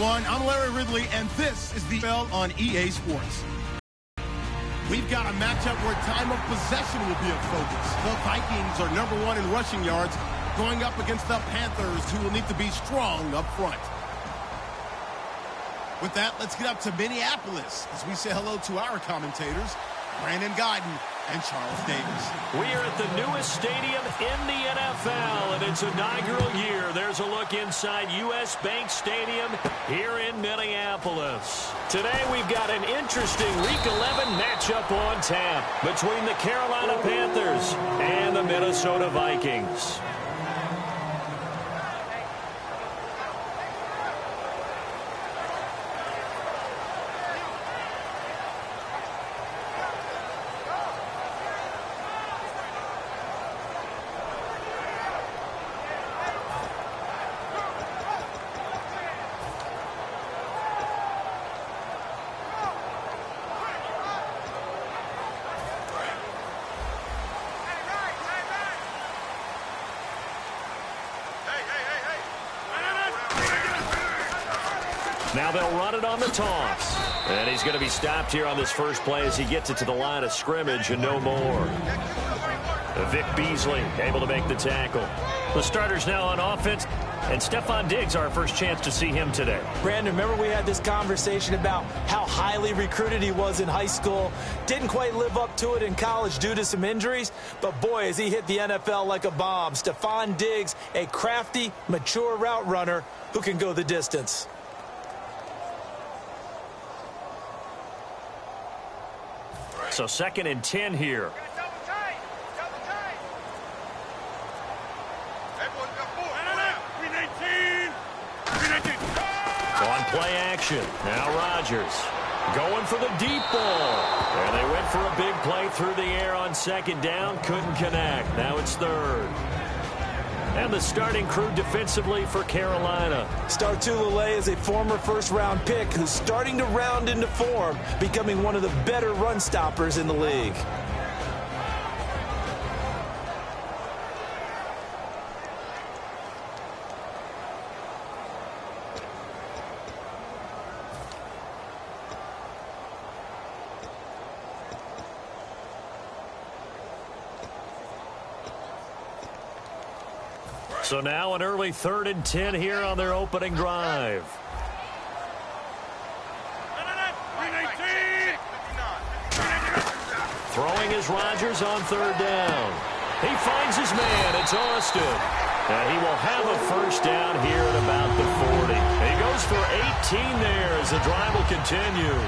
everyone. I'm Larry Ridley, and this is the NFL on EA Sports. We've got a matchup where time of possession will be a focus. The Vikings are #1 in rushing yards, going up against the Panthers, who will need to be strong up front. With that, let's get up to Minneapolis as we say hello to our commentators, Brandon Guyton and Charles Davis. We are at the newest stadium in the NFL, and its inaugural year. There's a look inside U.S. Bank Stadium here in Minneapolis. Today we've got an interesting Week 11 matchup on tap between the Carolina Panthers and the Minnesota Vikings. Now they'll run it on the toss. And he's going to be stopped here on this first play as he gets it to the line of scrimmage and no more. Vic Beasley able to make the tackle. The starters now on offense. And Stefon Diggs, our first chance to see him today. Brandon, remember we had this conversation about how highly recruited he was in high school. Didn't quite live up to it in college due to some injuries. But, boy, as he hit the NFL like a bomb. Stefon Diggs, a crafty, mature route runner who can go the distance. So 2nd and 10 here. On play action. Now Rodgers going for the deep ball. And they went for a big play through the air on 2nd down. Couldn't connect. Now it's 3rd. And the starting crew defensively for Carolina. Startulele is a former first-round pick who's starting to round into form, becoming one of the better run stoppers in the league. So now an early 3rd and 10 here on their opening drive. Throwing is Rodgers on 3rd down. He finds his man. It's Austin. And he will have a first down here at about the 40. He goes for 18 there as the drive will continue.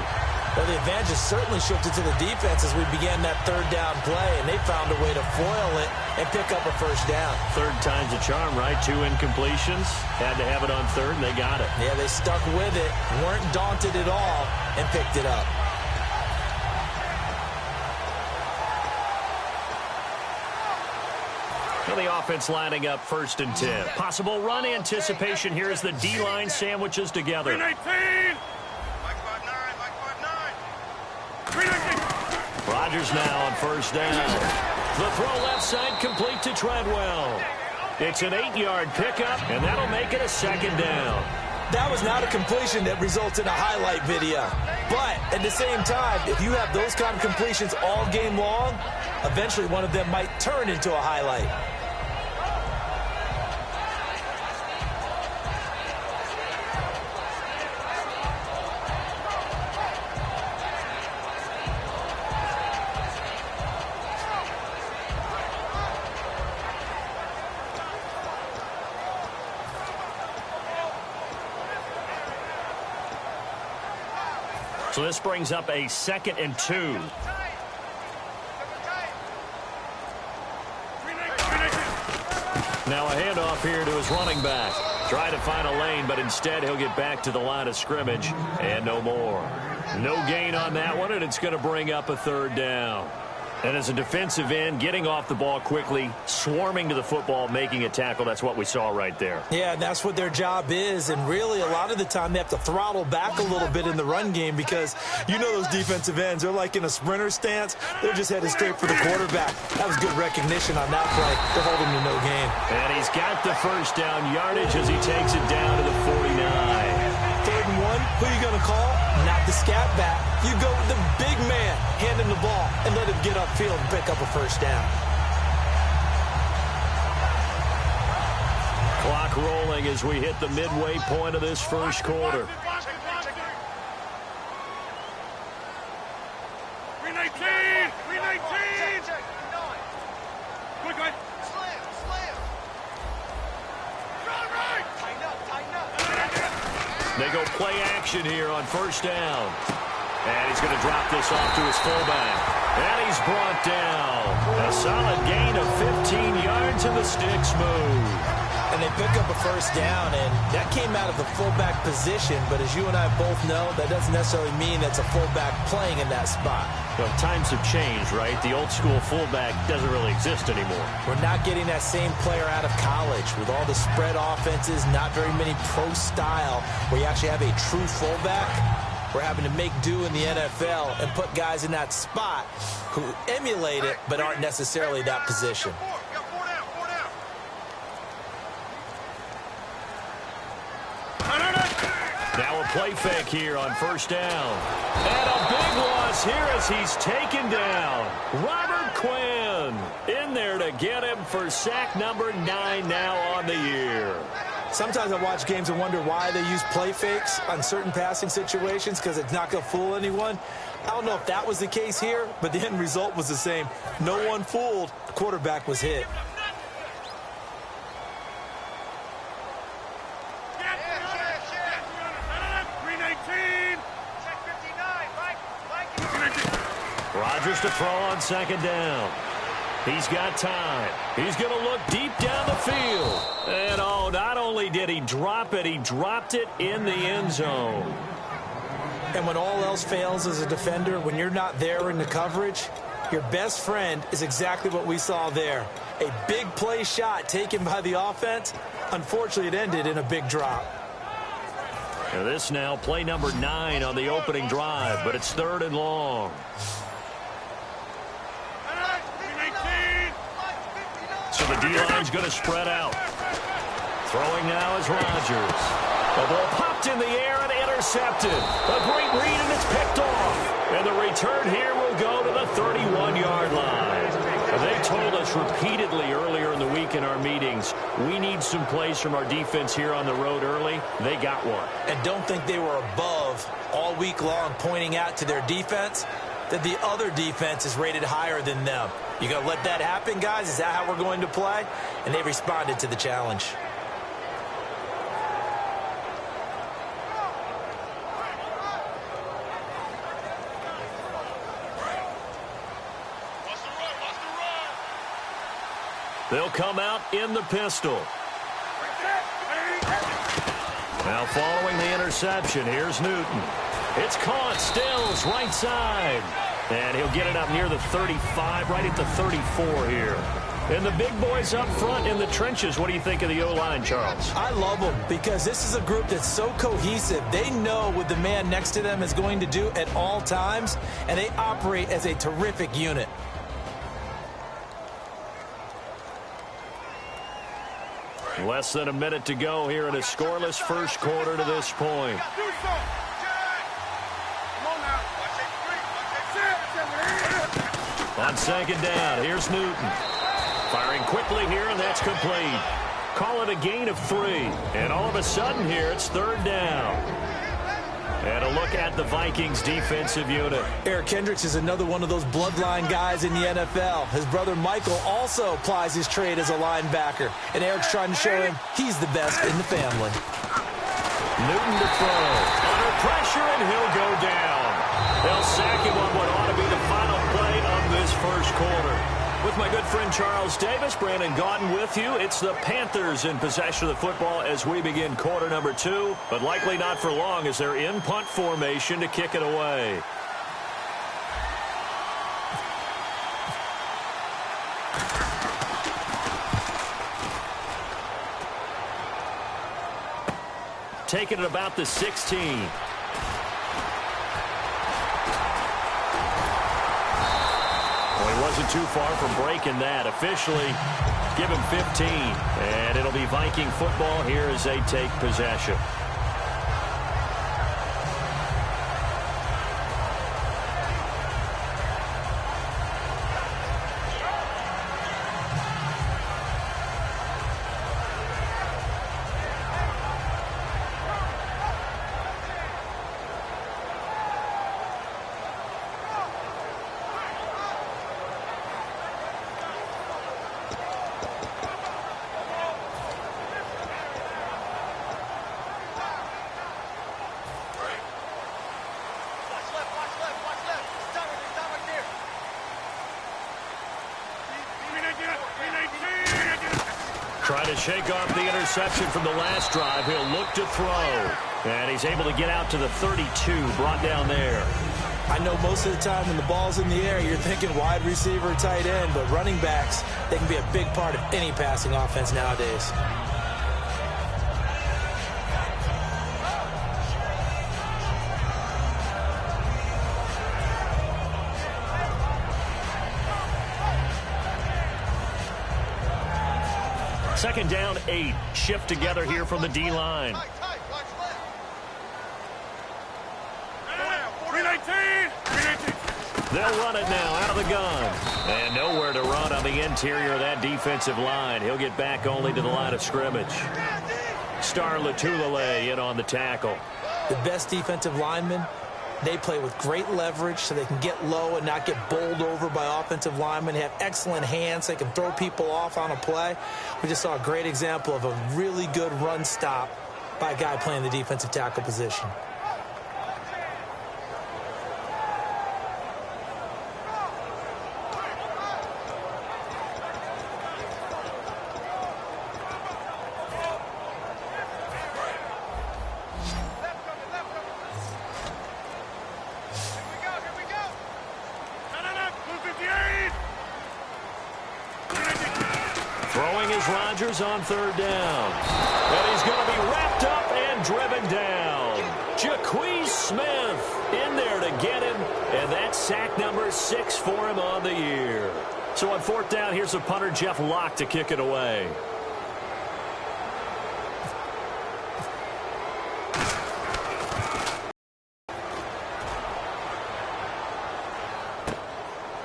Well, the advantage has certainly shifted to the defense as we began that 3rd down play, and they found a way to foil it and pick up a first down. 3rd time's a charm, right? 2 incompletions. Had to have it on 3rd, and they got it. Yeah, they stuck with it, weren't daunted at all, and picked it up. Well, the offense lining up 1st and 10. Possible run anticipation here as the D-line sandwiches together. Rodgers now on 1st down. The throw left side complete to Treadwell. It's an 8-yard pickup, and that'll make it a 2nd down. That was not a completion that results in a highlight video. But at the same time, if you have those kind of completions all game long, eventually one of them might turn into a highlight. So this brings up a 2nd and 2. Now a handoff here to his running back. Try to find a lane, but instead he'll get back to the line of scrimmage and no more. No gain on that one, and it's going to bring up a 3rd down. And as a defensive end, getting off the ball quickly, swarming to the football, making a tackle, that's what we saw right there. Yeah, that's what their job is, and really a lot of the time they have to throttle back a little bit in the run game because you know those defensive ends, they're like in a sprinter stance. They're just headed straight for the quarterback. That was good recognition on that play to hold him to no gain. And he's got the first down yardage as he takes it down to the 49. 3rd and Who are you going to call? Not the scat back. You go with the big man, hand him the ball, and let him get upfield and pick up a first down. Clock rolling as we hit the midway point of this first quarter. They go play action here on first down. And he's going to drop this off to his fullback. And he's brought down. A solid gain of 15 yards and the sticks move. And they pick up a first down, and that came out of the fullback position. But as you and I both know, that doesn't necessarily mean that's a fullback playing in that spot. Well, times have changed, right? The old school fullback doesn't really exist anymore. We're not getting that same player out of college with all the spread offenses, not very many pro style, where you actually have a true fullback. We're having to make do in the NFL and put guys in that spot who emulate it but aren't necessarily that position. Now a play fake here on first down. And a big loss here as he's taken down. Robert Quinn in there to get him for sack number 9 now on the year. Sometimes I watch games and wonder why they use play fakes on certain passing situations, because it's not going to fool anyone. I don't know if that was the case here, but the end result was the same. No one fooled. The quarterback was hit. Rodgers to throw on second down. He's got time. He's going to look deep down the field. And, oh, not only did he drop it, he dropped it in the end zone. And when all else fails as a defender, when you're not there in the coverage, your best friend is exactly what we saw there. A big play shot taken by the offense. Unfortunately, it ended in a big drop. And this now play number 9 on the opening drive, but it's 3rd and long. So the D-line's going to spread out. Throwing now is Rodgers. The ball popped in the air and intercepted. A great read, and it's picked off. And the return here will go to the 31-yard line. They told us repeatedly earlier in the week in our meetings, we need some plays from our defense here on the road early. They got one. And don't think they were above all week long pointing out to their defense that the other defense is rated higher than them. You going to let that happen, guys? Is that how we're going to play? And they responded to the challenge. They'll come out in the pistol. Now following the interception, here's Newton. It's caught, Stills, right side. And he'll get it up near the 35, right at the 34 here. And the big boys up front in the trenches. What do you think of the O-line, Charles? I love them because this is a group that's so cohesive. They know what the man next to them is going to do at all times, and they operate as a terrific unit. Less than a minute to go here in a scoreless first quarter to this point. On second down, here's Newton. Firing quickly here, and that's complete. Call it a gain of 3. And all of a sudden here, it's 3rd down. And a look at the Vikings defensive unit. Eric Kendricks is another one of those bloodline guys in the NFL. His brother Michael also plies his trade as a linebacker. And Eric's trying to show him he's the best in the family. Newton to throw. Under pressure, and he'll go down. They'll sack him on what ought to be the final play of this first quarter. With my good friend Charles Davis, Brandon Gaudin with you. It's the Panthers in possession of the football as we begin quarter number 2, but likely not for long as they're in punt formation to kick it away. Taking it about the 16. Well, he wasn't too far from breaking that. Officially, give him 15. And it'll be Viking football here as they take possession. to shake off the interception from the last drive. He'll look to throw. And he's able to get out to the 32, brought down there. I know most of the time when the ball's in the air, you're thinking wide receiver, tight end, but running backs, they can be a big part of any passing offense nowadays. Second down, 8. Shift together here from the D-line. They'll run it now out of the gun. And nowhere to run on the interior of that defensive line. He'll get back only to the line of scrimmage. Star Lotulelei in on the tackle. The best defensive linemen, they play with great leverage so they can get low and not get bowled over by offensive linemen. They have excellent hands. They can throw people off on a play. We just saw a great example of a really good run stop by a guy playing the defensive tackle position. On third down. And he's going to be wrapped up and driven down. Jaquez Smith in there to get him. And that's sack number 6 for him on the year. So on fourth down, here's the punter, Jeff Locke, to kick it away.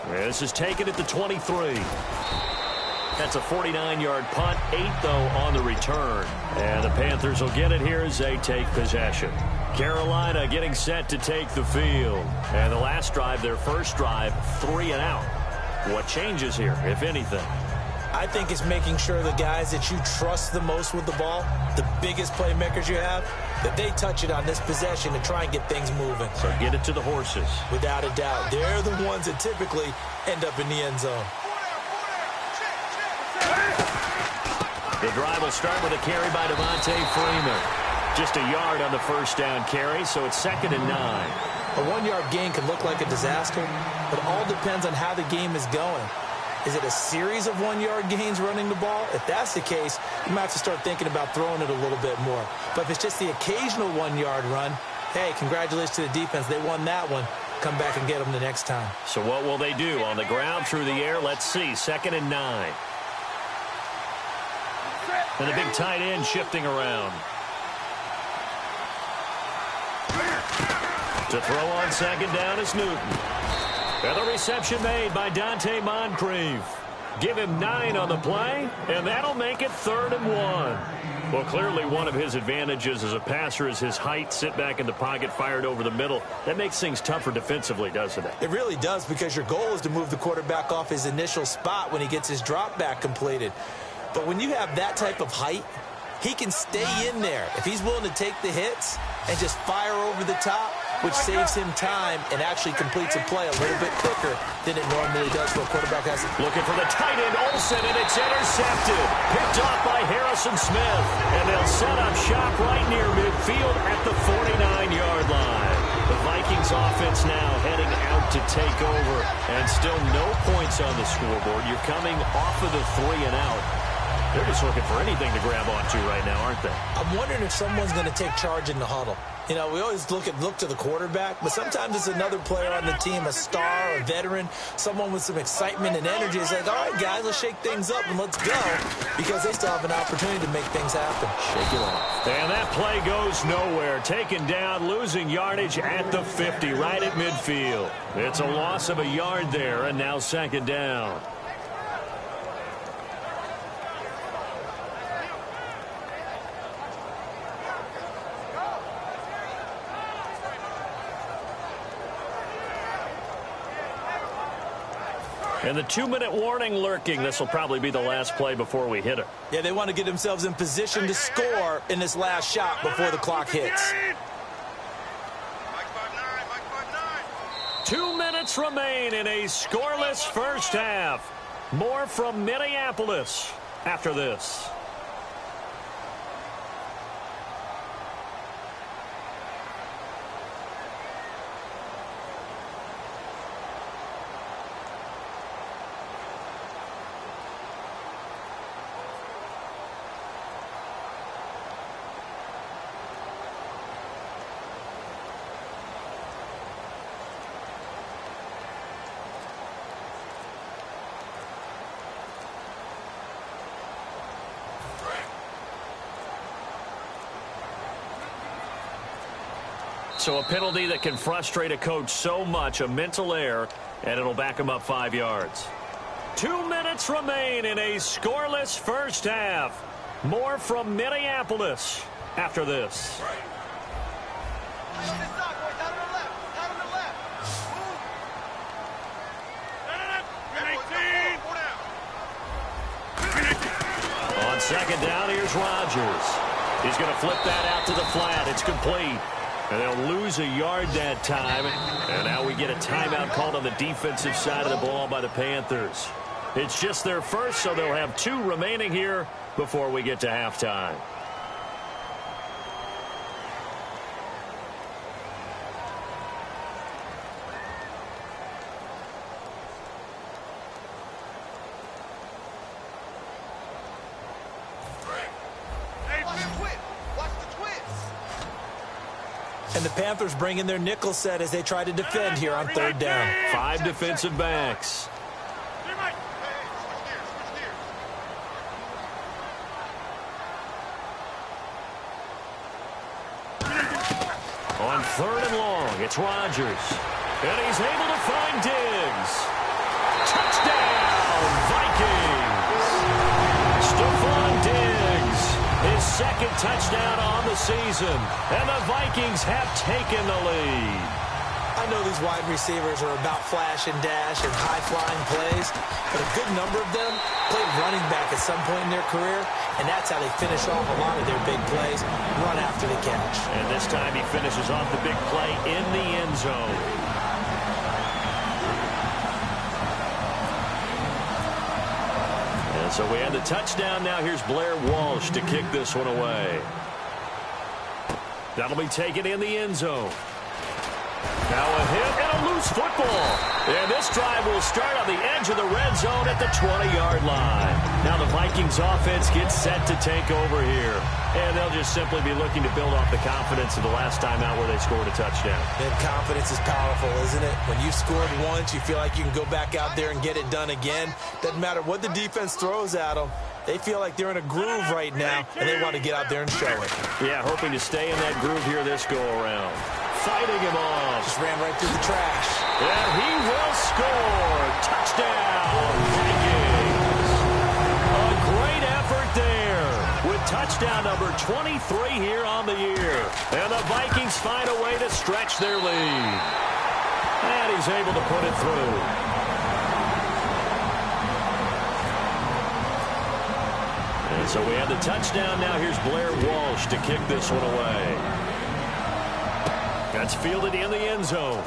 This is taken at the 23. That's a 49-yard punt, 8, though, on the return. And the Panthers will get it here as they take possession. Carolina getting set to take the field. And the last drive, their first drive, 3 and out. What changes here, if anything? I think it's making sure the guys that you trust the most with the ball, the biggest playmakers you have, that they touch it on this possession to try and get things moving. So get it to the horses. Without a doubt. They're the ones that typically end up in the end zone. The drive will start with a carry by Devontae Freeman. Just a yard on the first down carry, so it's 2nd and 9. A 1-yard gain can look like a disaster, but all depends on how the game is going. Is it a series of 1-yard gains running the ball? If that's the case, you might have to start thinking about throwing it a little bit more. But if it's just the occasional 1-yard run, hey, congratulations to the defense. They won that one. Come back and get them the next time. So what will they do? On the ground, through the air? Let's see. 2nd and 9. And the big tight end shifting around. To throw on second down is Newton. And the reception made by Dante Moncrief. Give him 9 on the play, and that'll make it 3rd and 1. Well, clearly one of his advantages as a passer is his height. Sit back in the pocket, fired over the middle. That makes things tougher defensively, doesn't it? It really does, because your goal is to move the quarterback off his initial spot when he gets his drop back completed. But when you have that type of height, he can stay in there if he's willing to take the hits and just fire over the top, which saves him time and actually completes a play a little bit quicker than it normally does for a quarterback. Looking for the tight end, Olsen, and it's intercepted. Picked off by Harrison Smith. And they'll set up shop right near midfield at the 49-yard line. The Vikings offense now heading out to take over, and still no points on the scoreboard. You're coming off of the 3 and out. They're just looking for anything to grab onto right now, aren't they? I'm wondering if someone's going to take charge in the huddle. You know, we always look to the quarterback, but sometimes it's another player on the team, a star, a veteran, someone with some excitement and energy. It's like, all right, guys, let's shake things up and let's go, because they still have an opportunity to make things happen. Shake it off. And that play goes nowhere. Taken down, losing yardage at the 50, right at midfield. It's a loss of a yard there, and now 2nd down. And the 2-minute warning lurking. This will probably be the last play before we hit it. Yeah, they want to get themselves in position to score in this last shot before the clock hits. 2 minutes remain in a scoreless first half. More from Minneapolis after this. So a penalty that can frustrate a coach so much, a mental error, and it'll back him up 5 yards. 2 minutes remain in a scoreless first half. More from Minneapolis after this. On second down, here's Rodgers. He's going to flip that out to the flat. It's complete. And they'll lose a yard that time. And now we get a timeout called on the defensive side of the ball by the Panthers. It's just their first, so they'll have 2 remaining here before we get to halftime. And the Panthers bring in their nickel set as they try to defend here on third down. 5 defensive backs. On third and long, it's Rodgers. And he's able to find Diggs. Touchdown, Vikings! Stephon Diggs, his second touchdown on the season. And the Vikings have taken the lead. I know these wide receivers are about flash and dash and high-flying plays, but a good number of them played running back at some point in their career, and that's how they finish off a lot of their big plays, run after the catch. And this time he finishes off the big play in the end zone. And so we have the touchdown. Now here's Blair Walsh to kick this one away. That'll be taken in the end zone. Now a hit and a loose football. And this drive will start on the edge of the red zone at the 20-yard line. Now the Vikings offense gets set to take over here. And they'll just simply be looking to build off the confidence of the last time out where they scored a touchdown. And confidence is powerful, isn't it? When you've scored once, you feel like you can go back out there and get it done again. Doesn't matter what the defense throws at them. They feel like they're in a groove right now, and they want to get out there and show it. Yeah, hoping to stay in that groove here this go-around. Fighting him off. Just ran right through the trash. And he will score. Touchdown, Vikings. A great effort there with touchdown number 23 here on the year. And the Vikings find a way to stretch their lead. And he's able to put it through. And so we have the touchdown. Now here's Blair Walsh to kick this one away. That's fielded in the end zone.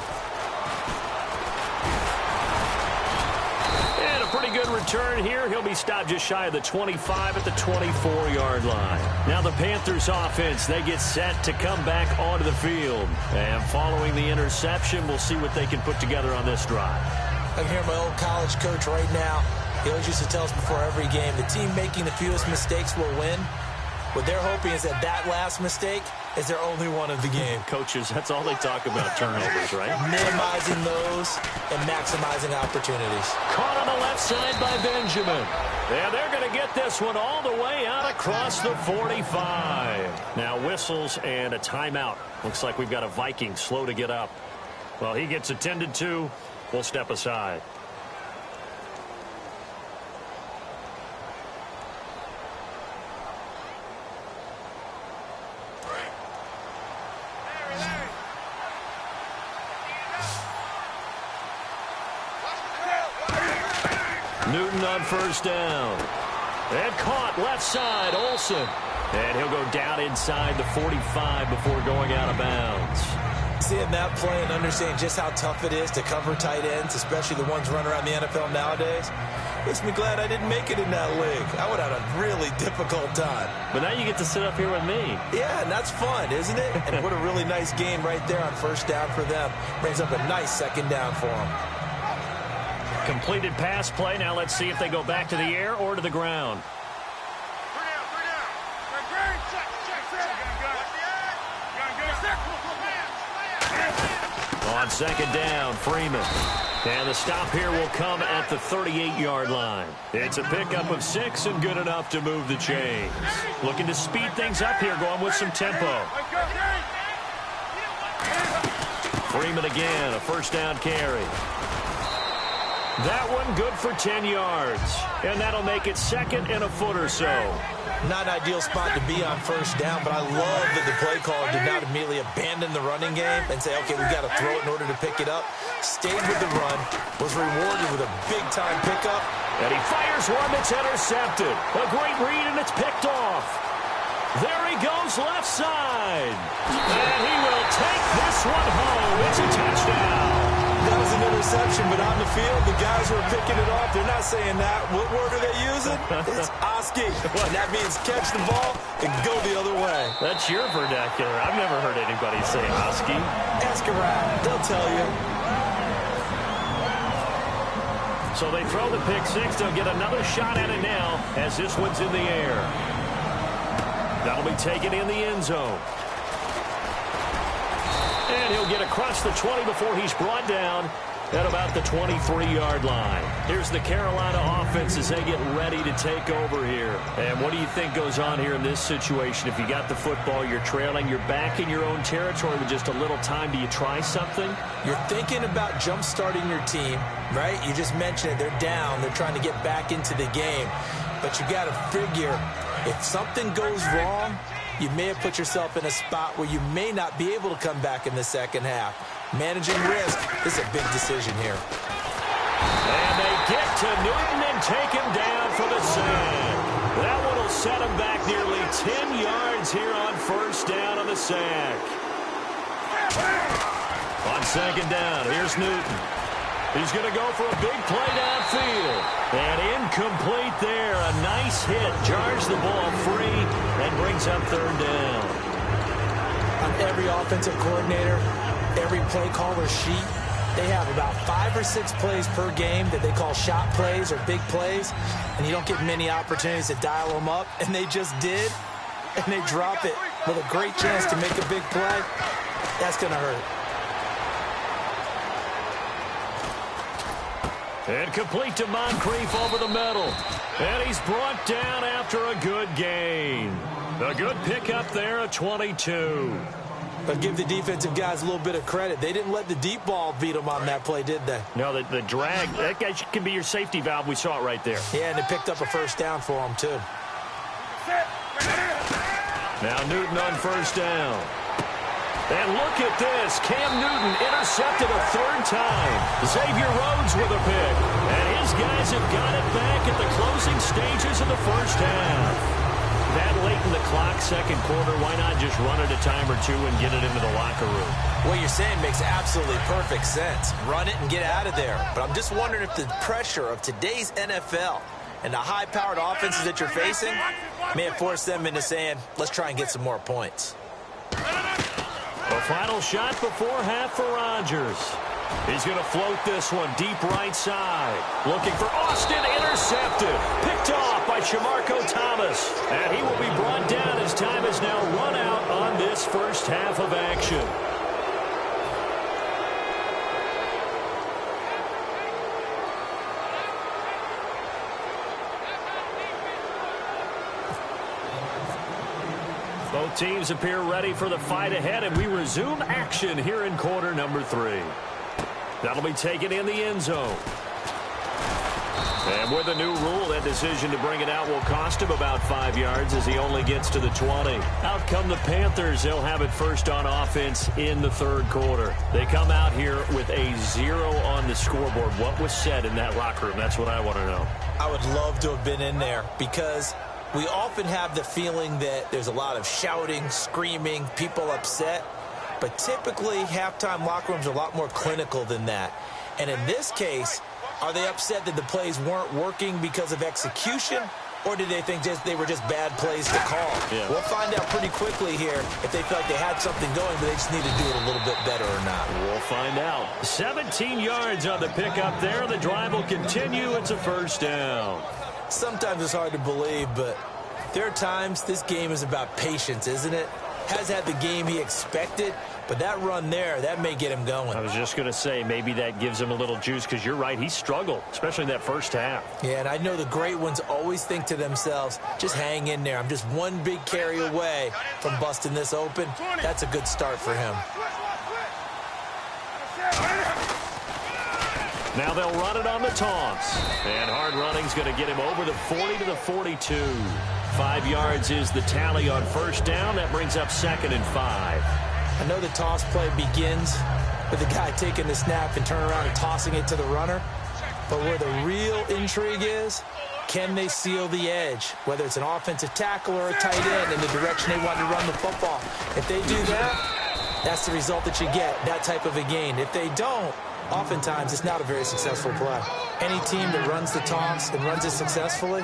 And a pretty good return here. He'll be stopped just shy of the 25 at the 24-yard line. Now the Panthers offense, they get set to come back onto the field. And following the interception, we'll see what they can put together on this drive. I can hear my old college coach right now. He always used to tell us before every game, the team making the fewest mistakes will win. What they're hoping is that that last mistake is their only one of the game. Coaches, that's all they talk about, turnovers, right? Minimizing those and maximizing opportunities. Caught on the left side by Benjamin. And they're going to get this one all the way out across the 45. Now whistles and a timeout. Looks like we've got a Viking slow to get up. Well, he gets attended to. We'll step aside. Newton on first down. And caught left side, Olsen. And he'll go down inside the 45 before going out of bounds. Seeing that play and understanding just how tough it is to cover tight ends, especially the ones running around the NFL nowadays, makes me glad I didn't make it in that league. I would have had a really difficult time. But now you get to sit up here with me. Yeah, and that's fun, isn't it? And what a really nice game right there on first down for them. Brings up a nice second down for them. Completed pass play. Now let's see if they go back to the air or to the ground. On second down, Freeman. And the stop here will come at the 38-yard line. It's a pickup of 6 and good enough to move the chains. Looking to speed things up here, going with some tempo. Freeman again, a first down carry. That one good for 10 yards. And that'll make it second and a foot or so. Not an ideal spot to be on first down, but I love that the play caller did not immediately abandon the running game and say, okay, we've got to throw it in order to pick it up. Stayed with the run, was rewarded with a big-time pickup. And he fires one that's intercepted. A great read, and it's picked off. There he goes left side. And he will take this one home. It's a touchdown. That was an interception, but on the field, the guys who are picking it off, they're not saying that. What word are they using? It's Oski. And that means catch the ball and go the other way. That's your vernacular. I've never heard anybody say Oski. Ask around. They'll tell you. So they throw the pick six. They'll get another shot at it now as this one's in the air. That'll be taken in the end zone. And he'll get across the 20 before he's brought down at about the 23-yard line. Here's the Carolina offense as they get ready to take over here. And what do you think goes on here in this situation? If you got the football, you're trailing, you're back in your own territory with just a little time. Do you try something? You're thinking about jump-starting your team, right? You just mentioned it. They're down. They're trying to get back into the game. But you got to figure if something goes wrong, you may have put yourself in a spot where you may not be able to come back in the second half. Managing risk is a big decision here. And they get to Newton and take him down for the sack. That one will set him back nearly 10 yards here on first down on the sack. On second down, here's Newton. He's going to go for a big play downfield. And incomplete there. A nice hit. Jars the ball free and brings up third down. On every offensive coordinator, every play caller sheet, they have about 5 or 6 plays per game that they call shot plays or big plays. And you don't get many opportunities to dial them up. And they just did. And they drop it with a great chance to make a big play. That's going to hurt. And complete to Moncrief over the middle. And he's brought down after a good gain. A good pickup there at 22. But give the defensive guys a little bit of credit. They didn't let the deep ball beat them on that play, did they? No, the drag, that guy can be your safety valve. We saw it right there. Yeah, and they picked up a first down for him, too. Now Newton on first down. And look at this. Cam Newton intercepted a third time. Xavier Rhodes with a pick. And his guys have got it back at the closing stages of the first half. That late in the clock, second quarter, why not just run it a time or two and get it into the locker room? What you're saying makes absolutely perfect sense. Run it and get out of there. But I'm just wondering if the pressure of today's NFL and the high-powered offenses that you're facing may have forced them into saying, let's try and get some more points. A final shot before half for Rodgers. He's going to float this one deep right side. Looking for Austin, intercepted. Picked off by Shamarko Thomas. And he will be brought down as time has now run out on this first half of action. Both teams appear ready for the fight ahead, and we resume action here in quarter number 3. That'll be taken in the end zone. And with a new rule, that decision to bring it out will cost him about 5 yards as he only gets to the 20. Out come the Panthers. They'll have it first on offense in the third quarter. They come out here with a 0 on the scoreboard. What was said in that locker room? That's what I want to know. I would love to have been in there because we often have the feeling that there's a lot of shouting, screaming, people upset. But typically, halftime locker rooms are a lot more clinical than that. And in this case, are they upset that the plays weren't working because of execution? Or did they think they were just bad plays to call? Yeah. We'll find out pretty quickly here if they felt like they had something going, but they just need to do it a little bit better or not. We'll find out. 17 yards on the pickup there. The drive will continue. It's a first down. Sometimes it's hard to believe, but there are times this game is about patience, isn't it? Has had the game he expected, but that run there, that may get him going. I was just going to say, maybe that gives him a little juice, because you're right, he struggled, especially in that first half. Yeah, and I know the great ones always think to themselves, just hang in there. I'm just one big carry away from busting this open. That's a good start for him. Now they'll run it on the toss. And hard running's going to get him over the 40 to the 42. 5 yards is the tally on first down. That brings up 2nd and 5. I know the toss play begins with the guy taking the snap and turning around and tossing it to the runner. But where the real intrigue is, can they seal the edge, whether it's an offensive tackle or a tight end in the direction they want to run the football? If they do that, that's the result that you get, that type of a gain. If they don't, oftentimes it's not a very successful play. Any team that runs the toss and runs it successfully,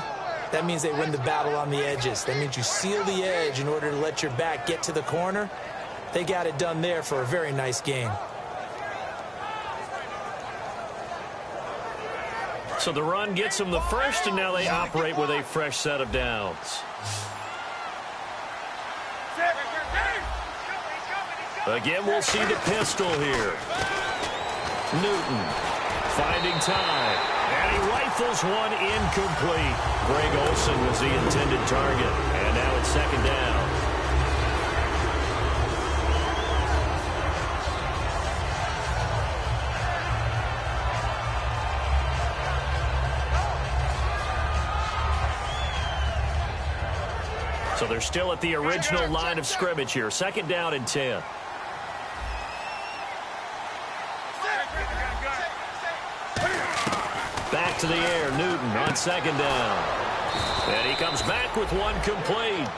that means they win the battle on the edges. That means you seal the edge in order to let your back get to the corner. They got it done there for a very nice game. So the run gets them the first, and now they operate with a fresh set of downs. Again, we'll see the pistol here. Newton finding time, and he rifles one incomplete. Greg Olsen was the intended target, and now it's 2nd down. So they're still at the original line of scrimmage here. 2nd down and 10. Back to the air, Newton on 2nd down. And he comes back with one complete.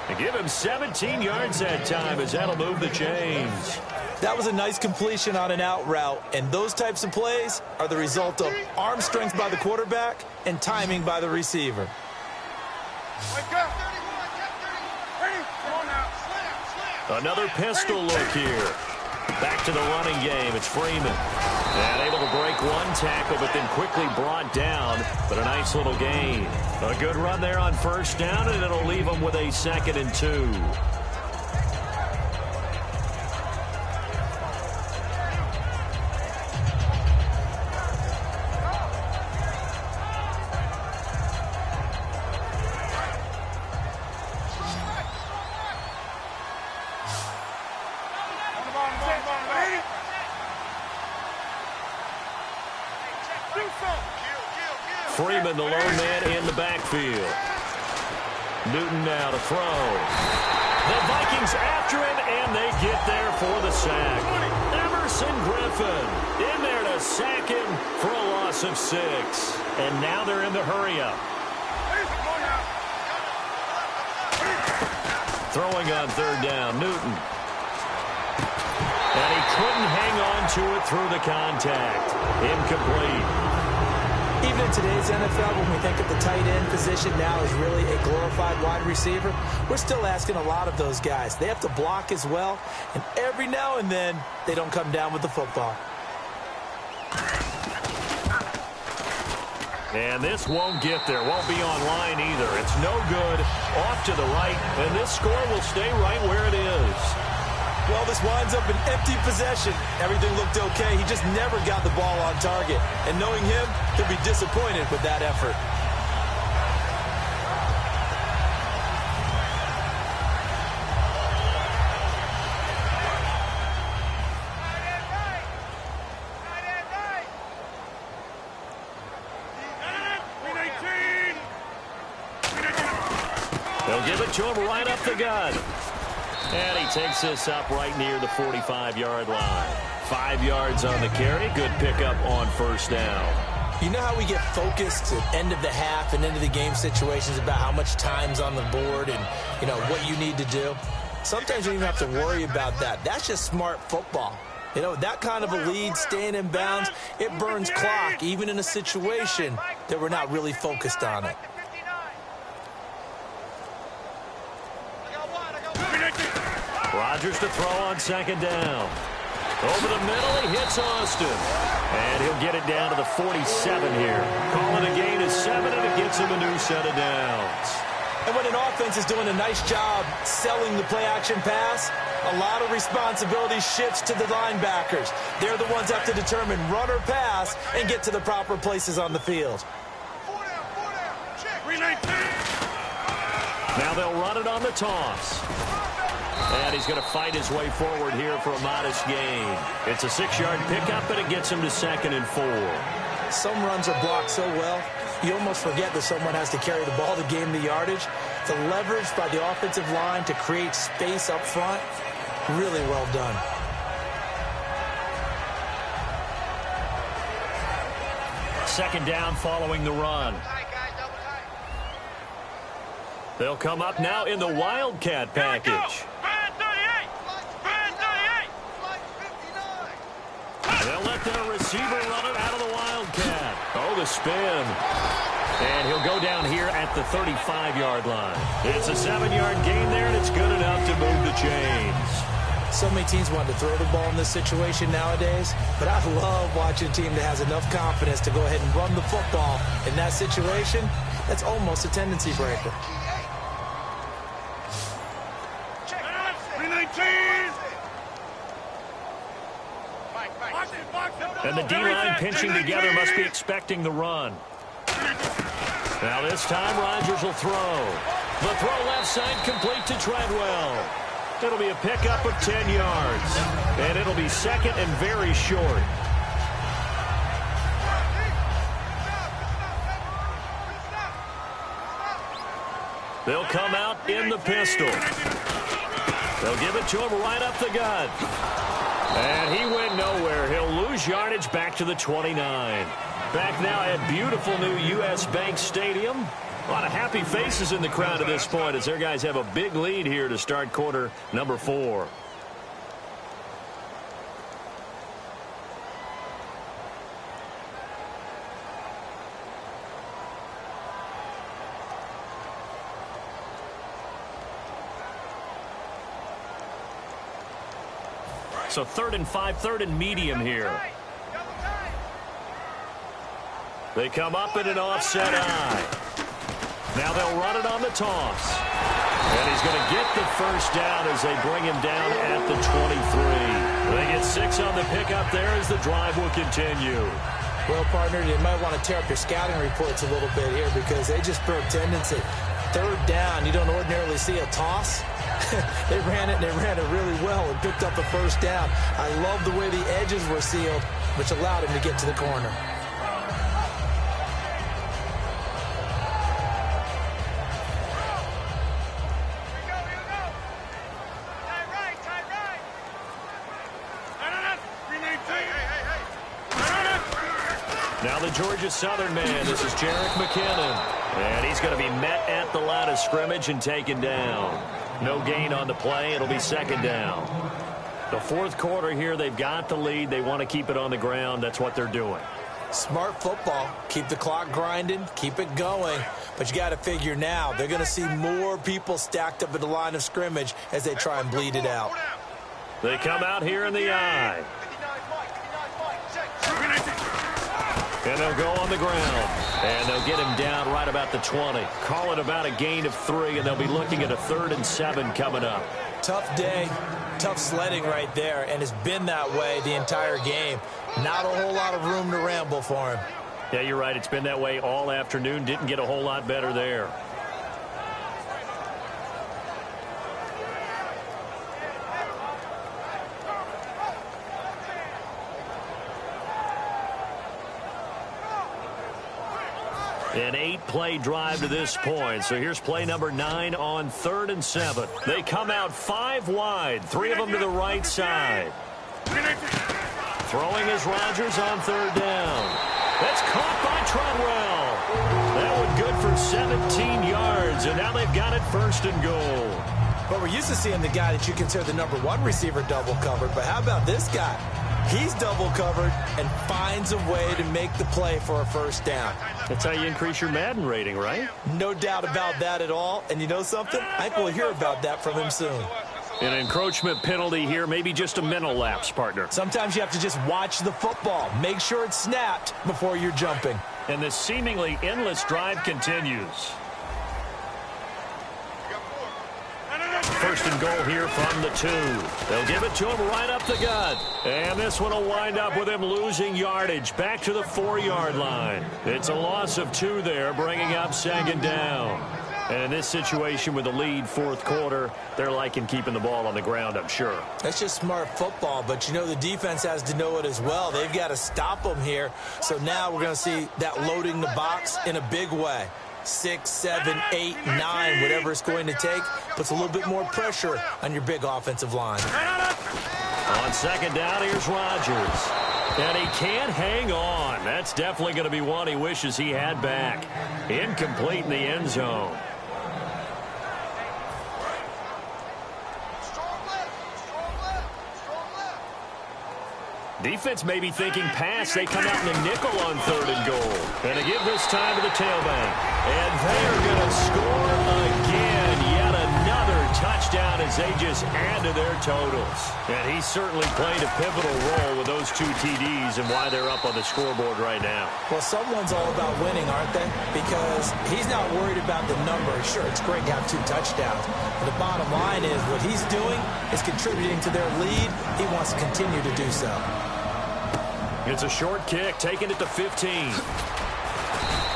And give him 17 yards that time, as that'll move the chains. That was a nice completion on an out route, and those types of plays are the result of arm strength by the quarterback and timing by the receiver. Another pistol look here. Back to the running game. It's Freeman. And able to break one tackle, but then quickly brought down. But a nice little gain. A good run there on first down, and it'll leave them with a 2nd and 2. Freeman, the lone man in the backfield. Newton now to throw. The Vikings after him, and they get there for the sack. Emerson Griffin in there to sack him for a loss of 6. And now they're in the hurry-up. Throwing on 3rd down, Newton. And he couldn't hang on to it through the contact. Incomplete. Even in today's NFL, when we think of the tight end position now as really a glorified wide receiver, we're still asking a lot of those guys. They have to block as well, and every now and then, they don't come down with the football. And this won't get there. Won't be online either. It's no good. Off to the right, and this score will stay right where it is. Well, this winds up an empty possession. Everything looked okay. He just never got the ball on target. And knowing him, he'll be disappointed with that effort. They'll give it to him right up the gut. And he takes this up right near the 45-yard line. 5 yards on the carry. Good pickup on first down. You know how we get focused at end of the half and into the game situations about how much time's on the board and, you know, what you need to do? Sometimes you don't even have to worry about that. That's just smart football. You know, that kind of a lead, staying in bounds, it burns clock, even in a situation that we're not really focused on it. Rodgers to throw on 2nd down. Over the middle, he hits Austin. And he'll get it down to the 47 here. Calling a gain of 7, and it gets him a new set of downs. And when an offense is doing a nice job selling the play-action pass, a lot of responsibility shifts to the linebackers. They're the ones that have to determine run or pass and get to the proper places on the field. Now they'll run it on the toss. And he's going to fight his way forward here for a modest gain. It's a 6-yard pickup, and it gets him to 2nd and 4. Some runs are blocked so well, you almost forget that someone has to carry the ball to gain the yardage. The leverage by the offensive line to create space up front, really well done. Second down following the run. They'll come up now in the Wildcat package. They'll let their receiver run it out of the Wildcat. Oh, the spin. And he'll go down here at the 35-yard line. It's a 7-yard gain there, and it's good enough to move the chains. So many teams want to throw the ball in this situation nowadays, but I love watching a team that has enough confidence to go ahead and run the football in that situation. That's almost a tendency breaker. And the D-line pinching together must be expecting the run. Now this time Rodgers will throw. The throw left side complete to Treadwell. It'll be a pickup of 10 yards. And it'll be 2nd and very short. They'll come out in the pistol. They'll give it to him right up the gut. And he went nowhere. He'll lose yardage back to the 29. Back now at beautiful new U.S. Bank Stadium. A lot of happy faces in the crowd at this point as their guys have a big lead here to start quarter number 4. So 3rd and 5, 3rd and medium here. They come up in an offset eye. Now they'll run it on the toss. And he's going to get the first down as they bring him down at the 23. They get 6 on the pickup there as the drive will continue. Well, partner, you might want to tear up your scouting reports a little bit here because they just broke tendency. 3rd down, you don't ordinarily see a toss. They ran it, and they ran it really well and picked up the first down. I love the way the edges were sealed, which allowed him to get to the corner. Now the Georgia Southern man, this is Jerick McKinnon. And he's going to be met at the line of scrimmage and taken down. No gain on the play. It'll be 2nd down. The 4th quarter here, they've got the lead. They want to keep it on the ground. That's what they're doing. Smart football. Keep the clock grinding. Keep it going. But you got to figure now, they're going to see more people stacked up at the line of scrimmage as they try and bleed it out. They come out here in the eye. And they'll go on the ground. And they'll get him down right about the 20. Call it about a gain of 3, and they'll be looking at a 3rd and 7 coming up. Tough day, tough sledding right there, and it's been that way the entire game. Not a whole lot of room to ramble for him. Yeah, you're right. It's been that way all afternoon. Didn't get a whole lot better there. An 8-play drive to this point. So here's play number 9 on 3rd and 7. They come out 5 wide, 3 of them to the right side. Throwing is Rodgers on 3rd down. That's caught by Treadwell. That one good for 17 yards, and now they've got it 1st and goal. But we're used to seeing the guy that you consider the number 1 receiver double covered. But how about this guy? He's double covered and finds a way to make the play for a 1st down. That's how you increase your Madden rating, right? No doubt about that at all. And you know something? I think we'll hear about that from him soon. An encroachment penalty here, maybe just a mental lapse, partner. Sometimes you have to just watch the football. Make sure it's snapped before you're jumping. And this seemingly endless drive continues. 1st and goal here from the 2. They'll give it to him right up the gut. And this one will wind up with him losing yardage back to the 4-yard line. It's a loss of 2 there, bringing up 2nd down. And in this situation with the lead, fourth quarter, they're liking keeping the ball on the ground, I'm sure. That's just smart football, but you know the defense has to know it as well. They've got to stop them here. So now we're going to see that loading the box in a big way. 6, 7, 8, 9, whatever it's going to take, puts a little bit more pressure on your big offensive line. On second down, here's Rodgers. And he can't hang on. That's definitely going to be one he wishes he had back. Incomplete in the end zone. Defense may be thinking pass. They come out in the nickel on 3rd and goal. And they give this time to the tailback. And they are going to score again. Yet another touchdown as they just add to their totals. And he certainly played a pivotal role with those 2 TDs and why they're up on the scoreboard right now. Well, someone's all about winning, aren't they? Because he's not worried about the number. Sure, it's great to have 2 touchdowns. But the bottom line is what he's doing is contributing to their lead. He wants to continue to do so. It's a short kick, taking it to 15.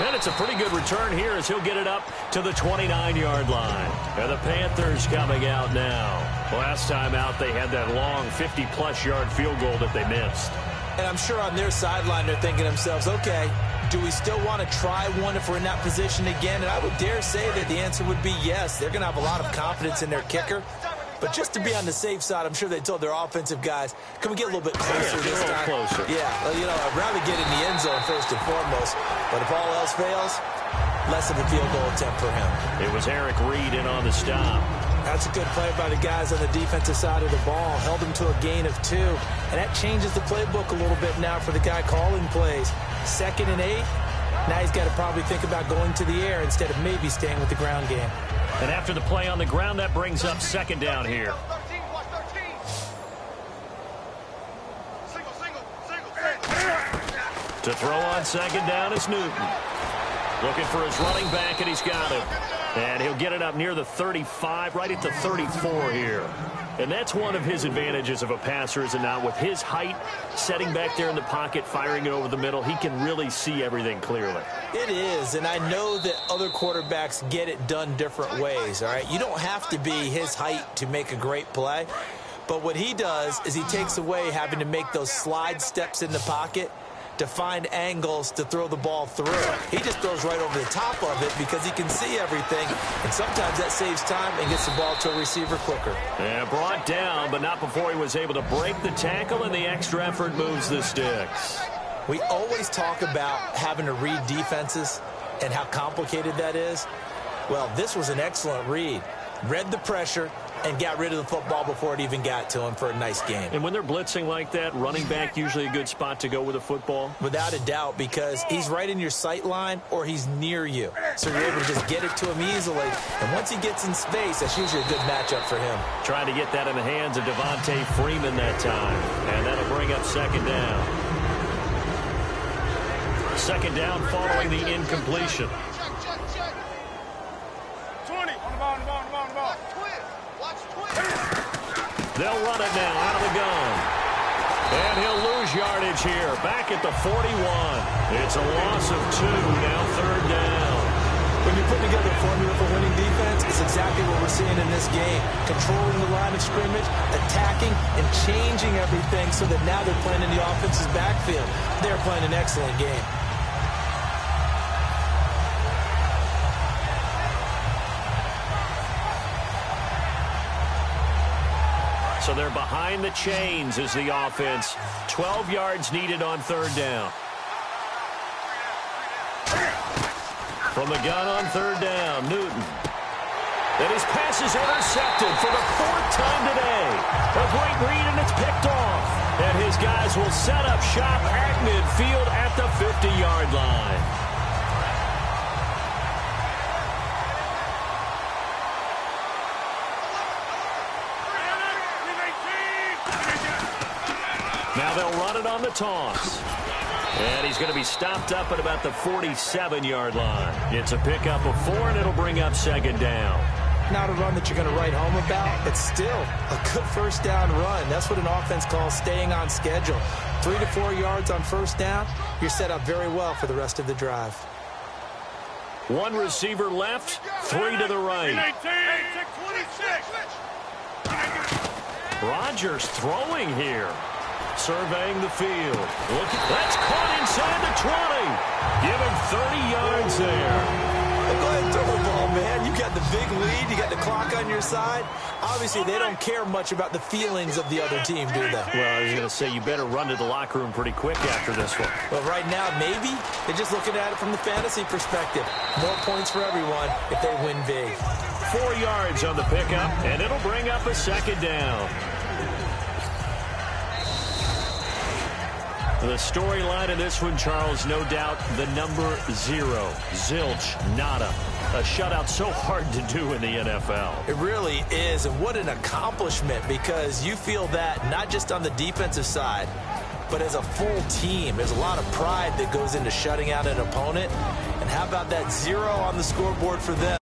And it's a pretty good return here as he'll get it up to the 29-yard line. And the Panthers coming out now. Last time out, they had that long 50-plus yard field goal that they missed. And I'm sure on their sideline they're thinking to themselves, okay, do we still want to try one if we're in that position again? And I would dare say that the answer would be yes. They're going to have a lot of confidence in their kicker. But just to be on the safe side, I'm sure they told their offensive guys, can we get a little bit closer this time? Closer. Yeah, well, you know, I'd rather get in the end zone first and foremost. But if all else fails, less of a field goal attempt for him. It was Eric Reed in on the stop. That's a good play by the guys on the defensive side of the ball. Held them to a gain of 2. And that changes the playbook a little bit now for the guy calling plays. 2nd and 8. Now he's got to probably think about going to the air instead of maybe staying with the ground game. And after the play on the ground, that brings up second down here. To throw on second down is Newton. Looking for his running back, and he's got him. And he'll get it up near the 35, right at the 34 here. And that's one of his advantages of a passer, is it not? With his height, setting back there in the pocket, firing it over the middle, he can really see everything clearly. It is, and I know that other quarterbacks get it done different ways, all right? You don't have to be his height to make a great play. But what he does is he takes away having to make those slide steps in the pocket to find angles to throw the ball through. He just throws right over the top of it because he can see everything, and sometimes that saves time and gets the ball to a receiver quicker. And brought down, but not before he was able to break the tackle, and the extra effort moves the sticks. We always talk about having to read defenses and how complicated that is. Well, this was an excellent read. Read the pressure and got rid of the football before it even got to him for a nice game. And when they're blitzing like that, running back usually a good spot to go with a football? Without a doubt, because he's right in your sight line or he's near you. So you're able to just get it to him easily. And once he gets in space, that's usually a good matchup for him. Trying to get that in the hands of Devontae Freeman that time. And that'll bring up second down. Second down following the incompletion. They'll run it now out of the gun. And he'll lose yardage here. Back at the 41. It's a loss of 2. Now third down. When you put together a formula for winning defense, it's exactly what we're seeing in this game. Controlling the line of scrimmage, attacking, and changing everything so that now they're playing in the offense's backfield. They're playing an excellent game. So they're behind the chains as the offense. 12 yards needed on third down. From the gun on third down, Newton. And his pass is intercepted for the 4th time today. A great read, and it's picked off. And his guys will set up shop at midfield at the 50-yard line. Now they'll run it on the toss. And he's going to be stopped up at about the 47-yard line. It's a pickup of 4, and it'll bring up second down. Not a run that you're going to write home about, but still a good first down run. That's what an offense calls staying on schedule. 3 to 4 yards on first down, you're set up very well for the rest of the drive. One receiver left, 3 to the right. Rodgers throwing here. Surveying the field. That's caught inside the 20. Give him 30 yards there. Go ahead and throw the ball, man. You got the big lead. You got the clock on your side. Obviously, they don't care much about the feelings of the other team, do they? Well, I was going to say, you better run to the locker room pretty quick after this one. Well, right now, maybe. They're just looking at it from the fantasy perspective. More points for everyone if they win big. 4 yards on the pickup, and it'll bring up a second down. The storyline of this one, Charles, no doubt the number 0. Zilch, nada. A shutout so hard to do in the NFL. It really is, and what an accomplishment, because you feel that not just on the defensive side, but as a full team. There's a lot of pride that goes into shutting out an opponent. And how about that 0 on the scoreboard for them?